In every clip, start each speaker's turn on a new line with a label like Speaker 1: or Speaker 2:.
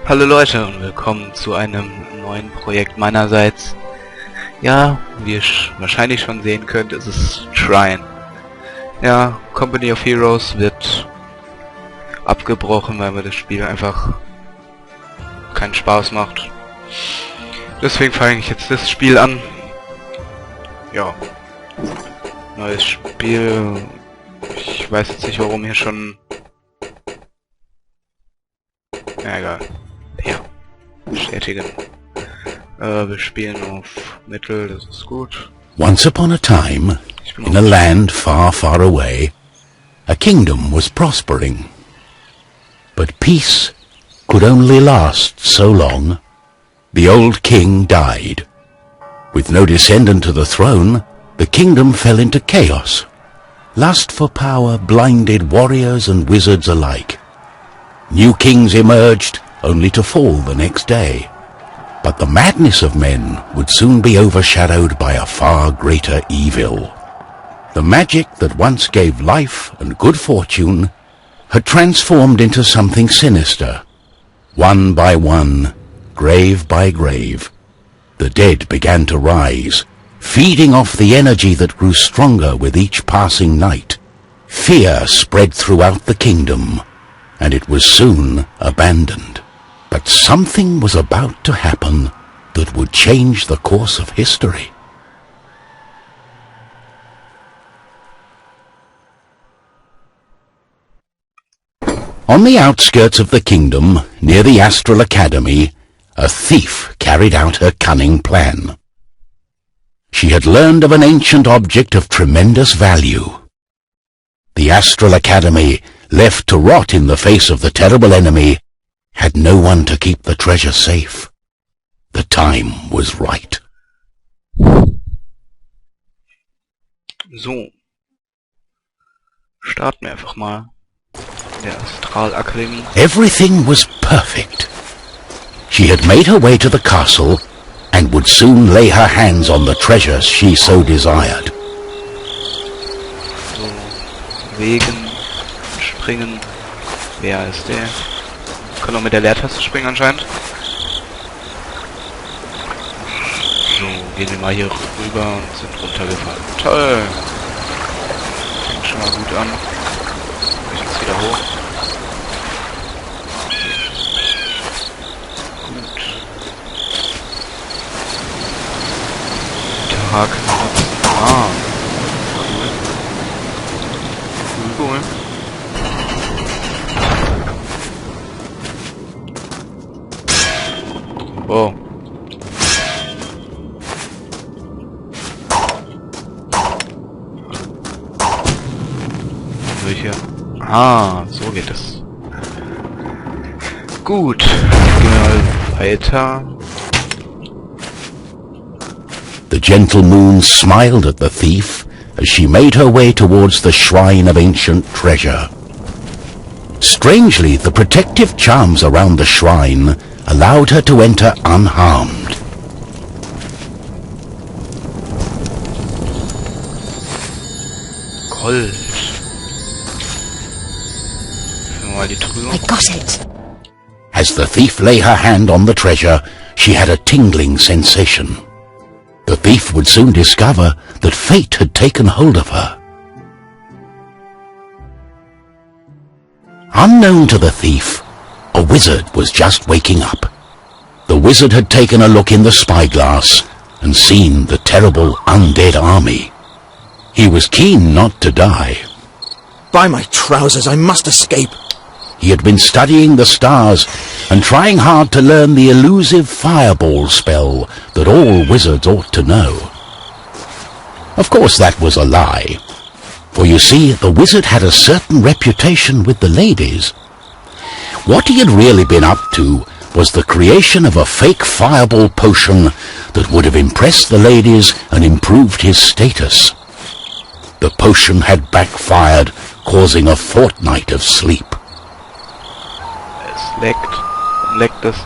Speaker 1: Hallo Leute und willkommen zu einem neuen Projekt meinerseits. Ja, wie ihr wahrscheinlich schon sehen könnt, ist es Trine. Ja, Company of Heroes wird abgebrochen, weil mir das Spiel einfach keinen Spaß macht. Deswegen fange ich jetzt das Spiel an. Ja, neues Spiel. Ich weiß jetzt nicht, warum hier schon... Ja, egal. Ja, bestätigen. Wir spielen auf Mittel, das ist gut.
Speaker 2: Once upon a time, in a land far, far away, a kingdom was prospering. But peace could only last so long. The old king died. With no descendant to the throne, the kingdom fell into chaos. Lust for power blinded warriors and wizards alike. New kings emerged, only to fall the next day. But the madness of men would soon be overshadowed by a far greater evil. The magic that once gave life and good fortune had transformed into something sinister. One by one, grave by grave, the dead began to rise, feeding off the energy that grew stronger with each passing night. Fear spread throughout the kingdom, and it was soon abandoned. But something was about to happen that would change the course of history. On the outskirts of the kingdom, near the Astral Academy, a thief carried out her cunning plan. She had learned of an ancient object of tremendous value. The Astral Academy, left to rot in the face of the terrible enemy, had no one to keep the treasure safe. The time was right.
Speaker 1: So. Starten wir einfach mal. Der Astralakademie.
Speaker 2: Everything was perfect. She had made her way to the castle and would soon lay her hands on the treasures she so desired.
Speaker 1: So, bewegen, springen. Wer ist der? Können auch mit der Leertaste springen anscheinend. So, gehen wir mal hier rüber und sind runtergefallen. Toll! Fängt schon mal gut an. Ich jetzt wieder hoch. Gut. Der Haken. Ah. Cool. Cool. Oh. Welche? Ah, so geht es. Gut. Gehen wir mal weiter.
Speaker 2: The gentle moon smiled at the thief as she made her way towards the shrine of ancient treasure. Strangely, the protective charms around the shrine allowed her to enter unharmed.
Speaker 1: Gold. Mal die Trübe.
Speaker 3: I got it.
Speaker 2: As the thief lay her hand on the treasure, she had a tingling sensation. The thief would soon discover that fate had taken hold of her. Unknown to the thief, a wizard was just waking up. The wizard had taken a look in the spyglass and seen the terrible undead army. He was keen not to die.
Speaker 4: By my trousers, I must escape.
Speaker 2: He had been studying the stars and trying hard to learn the elusive fireball spell that all wizards ought to know. Of course that was a lie, for you see, the wizard had a certain reputation with the ladies. What he had really been up to was the creation of a fake fireball potion that would have impressed the ladies and improved his status. The potion had backfired, causing a fortnight of sleep.
Speaker 1: Es leckt. Leckt es.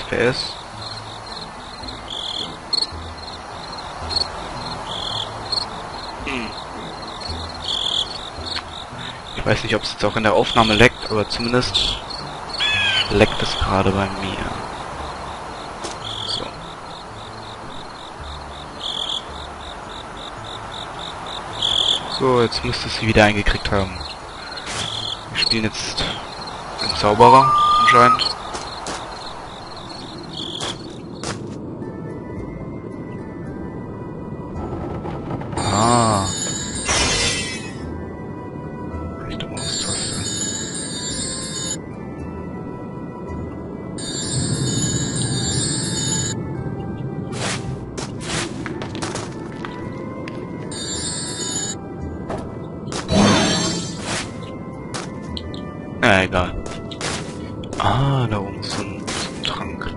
Speaker 1: FPS. Ich weiß nicht, ob es jetzt auch in der Aufnahme leckt, aber zumindest leckt es gerade bei mir. So. So, jetzt müsste es sie wieder eingekriegt haben. Wir spielen jetzt einen Zauberer anscheinend. Ah. Rechte Maustaste. Egal. Ah, da oben ist so ein Trank.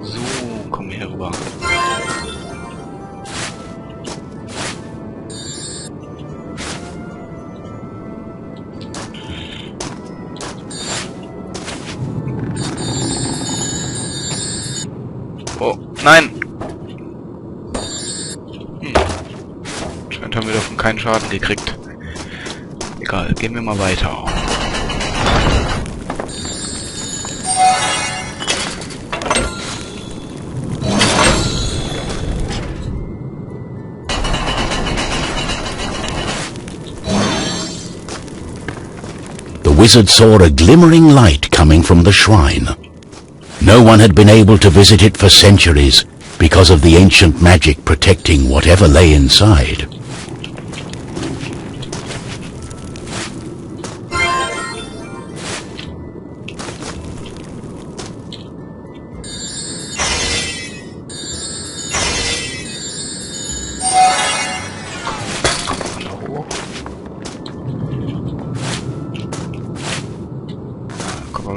Speaker 1: So, komm hier rüber. Oh, nein! Haben wir davon keinen Schaden gekriegt. Egal, gehen wir mal weiter.
Speaker 2: The wizard saw a glimmering light coming from the shrine. No one had been able to visit it for centuries because of the ancient magic protecting whatever lay inside.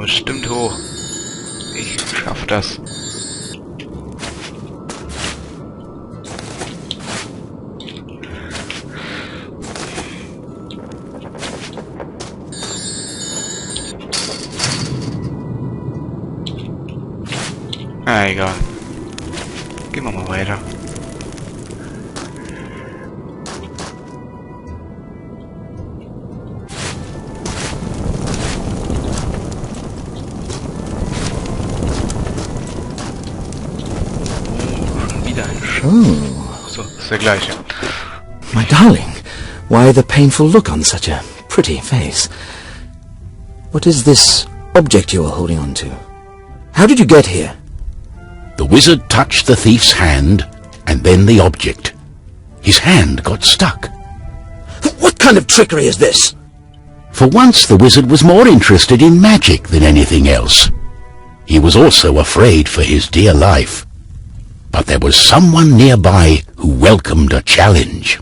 Speaker 1: Bestimmt hoch. Ich schaff das. Ah, egal. Gehen wir mal weiter.
Speaker 4: Oh.
Speaker 1: So, ist der gleiche.
Speaker 4: My darling, why the painful look on such a pretty face? What is this object you are holding on to? How did you get here?
Speaker 2: The wizard touched the thief's hand, and then the object. His hand got stuck.
Speaker 4: What kind of trickery is this?
Speaker 2: For once the wizard was more interested in magic than anything else. He was also afraid for his dear life. But there was someone nearby who welcomed a challenge.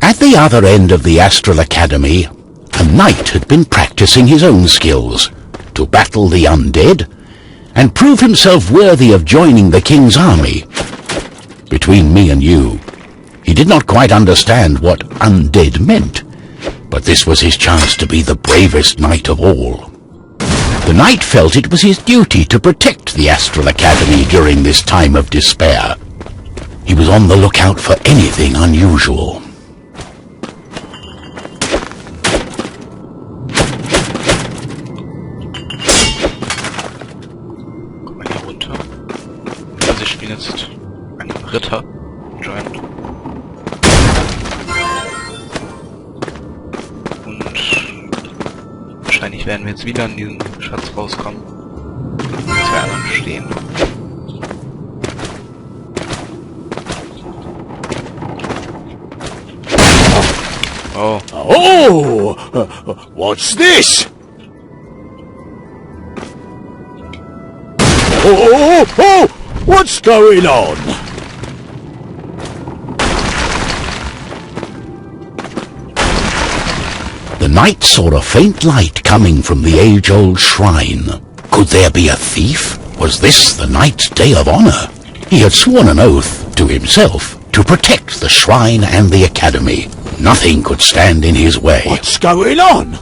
Speaker 2: At the other end of the Astral Academy, a knight had been practicing his own skills to battle the undead and prove himself worthy of joining the king's army. Between me and you, he did not quite understand what undead meant. But this was his chance to be the bravest knight of all. The knight felt it was his duty to protect the Astral Academy during this time of despair. He was on the lookout for anything unusual.
Speaker 1: Komm mal hier runter. Also ich spiele jetzt einen Ritter. Giant. Wahrscheinlich werden wir jetzt wieder in diesen Schatz rauskommen. Zwei anderen stehen. Oh.
Speaker 3: Oh! What's this? Oh! What's going on?
Speaker 2: The knight saw a faint light coming from the age-old shrine. Could there be a thief? Was this the knight's day of honor? He had sworn an oath to himself to protect the shrine and the academy. Nothing could stand in his way.
Speaker 3: What's going on?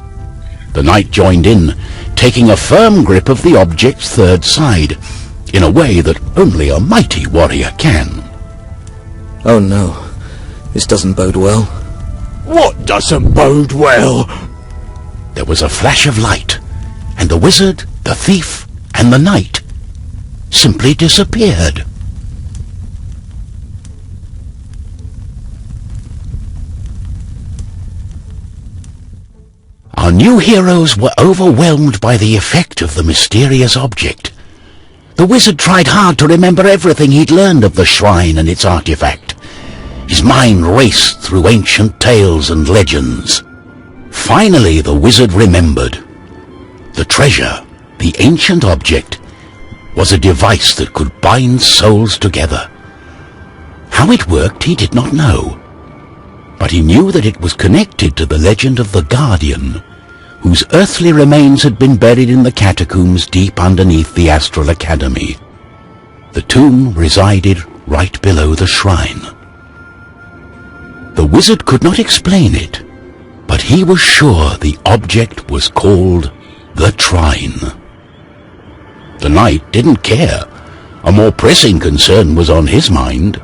Speaker 2: The knight joined in, taking a firm grip of the object's third side, in a way that only a mighty warrior can.
Speaker 4: Oh no, this doesn't bode well.
Speaker 3: What doesn't bode well?
Speaker 2: There was a flash of light, and the wizard, the thief, and the knight simply disappeared. Our new heroes were overwhelmed by the effect of the mysterious object. The wizard tried hard to remember everything he'd learned of the shrine and its artifact. His mind raced through ancient tales and legends. Finally, the wizard remembered. The treasure, the ancient object, was a device that could bind souls together. How it worked he did not know, but he knew that it was connected to the legend of the Guardian, whose earthly remains had been buried in the catacombs deep underneath the Astral Academy. The tomb resided right below the shrine. The wizard could not explain it, but he was sure the object was called the Trine. The knight didn't care. A more pressing concern was on his mind.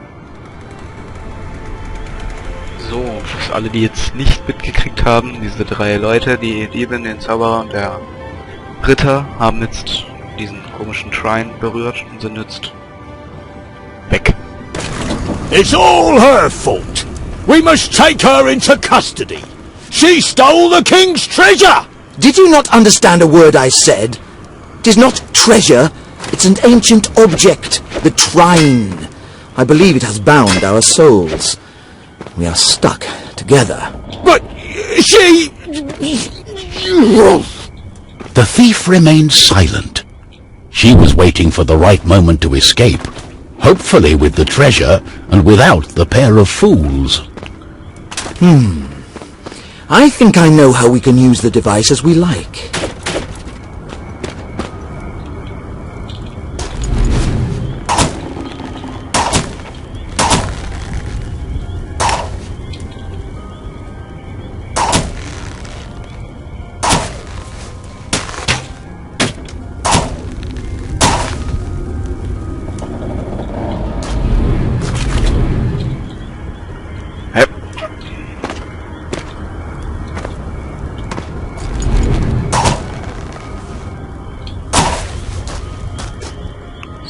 Speaker 1: So, für alle, die jetzt nicht mitgekriegt haben, diese drei Leute, die Diebin, den Zauberer und der Ritter, haben jetzt diesen komischen Trine berührt und sind jetzt weg.
Speaker 3: It's all her fault. We must take her into custody. She stole the king's treasure!
Speaker 4: Did you not understand a word I said? It is not treasure, it's an ancient object, the Trine. I believe it has bound our souls. We are stuck together.
Speaker 3: But she...
Speaker 2: The thief remained silent. She was waiting for the right moment to escape, hopefully with the treasure and without the pair of fools.
Speaker 4: I think I know how we can use the device as we like.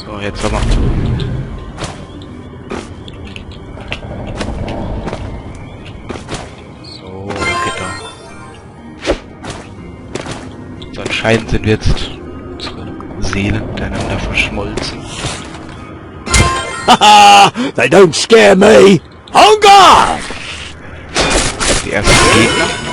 Speaker 1: So, jetzt aber. So, geht da. So, anscheinend sind wir jetzt unsere Seelen miteinander verschmolzen.
Speaker 3: Haha! They don't scare me! On guard!
Speaker 1: Die ersten Gegner.